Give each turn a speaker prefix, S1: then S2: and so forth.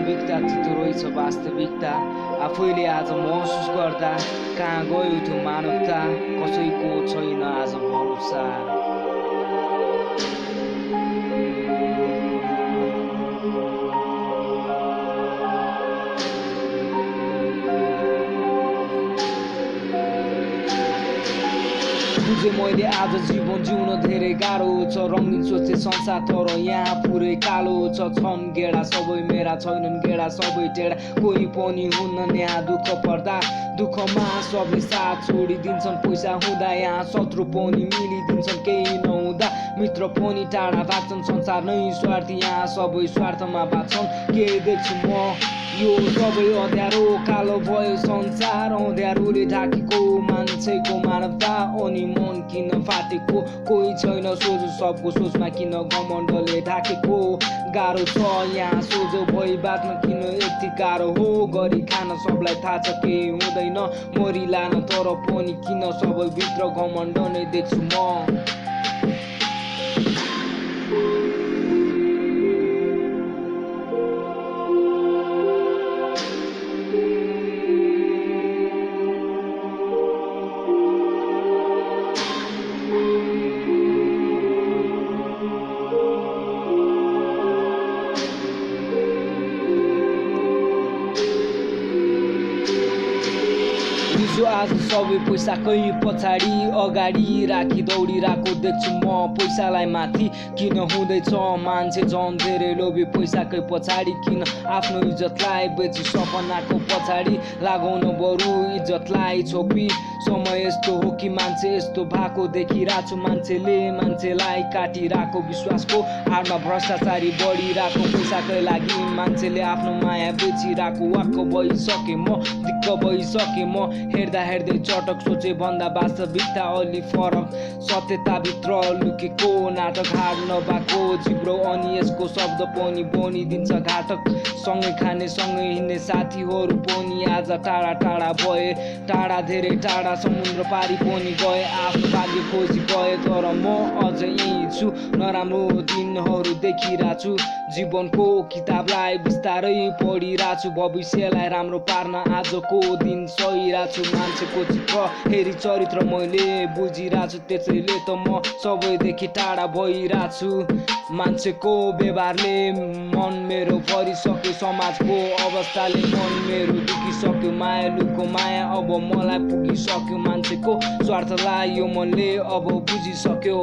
S1: वास्तविकता तितो रहेछ वास्तविकता आफैले आज महसुस गर्दा कहाँ गयो त्यो मानवता कसैको छैन आज भरोसा बुझे मैले आज जीवन जिउन धेरै गाह्रो छ रङ्गिन सोचे संसार तर यहाँ पुरै कालो छन् गेडा सबै मेरा छैनन् गेडा सबै टेढा कोही पनि हुन्न यहाँ दुःख पर्दा दुःखमा सबले साथ छोडिदिन्छन् पैसा हुँदा यहाँ शत्रु पनि मिलिदिन्छन् केही नहुँदा मित्र पनि टाढा भाग्छन् संसार नै स्वार्थी यहाँ सबै स्वार्थमा भाग्छन् के देख्छु म यो सबै अँध्यारो कालो भयो संसार अँध्यारोले ढाकेको मान्छेको मानवता अनि मन किन फाटेको कोही छैन सोझो सबको सोचमा किन घमण्डले ढाकेको गाह्रो छ यहाँ सोझो भई बातमा किन यति गाह्रो हो गरी खान सबलाई थाहा छ के हुँदैन मरिलान तर पनि किन सबै भित्र घमण्ड नै देख्छु म आज सबै पैसाकै पछाडि अगाडि राखी दौडिरहेको देख्छु म पैसालाई माथि किन हुँदैछ मान्छे झन् धेरै लोभी पैसाकै पछाडि किन आफ्नो इज्जतलाई बेची सपनाको पछाडि लगाउन बरु इज्जतलाई छोपी समय यस्तो हो कि मान्छे यस्तो भएको देखिरहेको छु मान्छेले मान्छेलाई काटिरहेको विश्वासको आडमा भ्रष्टाचारी बढिरहेको पैसाकै लागि मान्छेले आफ्नो माया बेचिरहेको वाक्क भइसके म दिक्क भइसके म हेर्दा हेर्दै चटक सोचे भन्दा वास्तविकता अलि फरक सत्यताभित्र लुकेको नाटक हार नभएको जिब्रो अनि यसको शब्द पनि बनिदिन्छ घातक सँगै खाने सँगै हिँड्ने साथीहरू पनि आज टाढा टाढा भए टाढा धेरै टाढा समुद्र पारी पनि गए आफ्नो भाग्य खोजी गए तर म अझ यहीँ छु नराम्रो दिनहरू देखिरहेको छु जीवनको किताबलाई बिस्तारै पढिरहेको छु भविष्यलाई राम्रो पार्न आजको दिन सहिरहेको छु मान्छेको चित्र हेरी चरित्र मैले बुझिरहेको छु त्यसैले त म सबैदेखि टाढा भइरहेको छु मान्छेको व्यवहारले मन मेरो भरिसक्यो समाजको अवस्थाले मन मेरो दुखिसक्यो मायालुको माया अब मलाई पुगिसक्यो मान्छेको स्वार्थलाई यो मनले अब बुझिसक्यो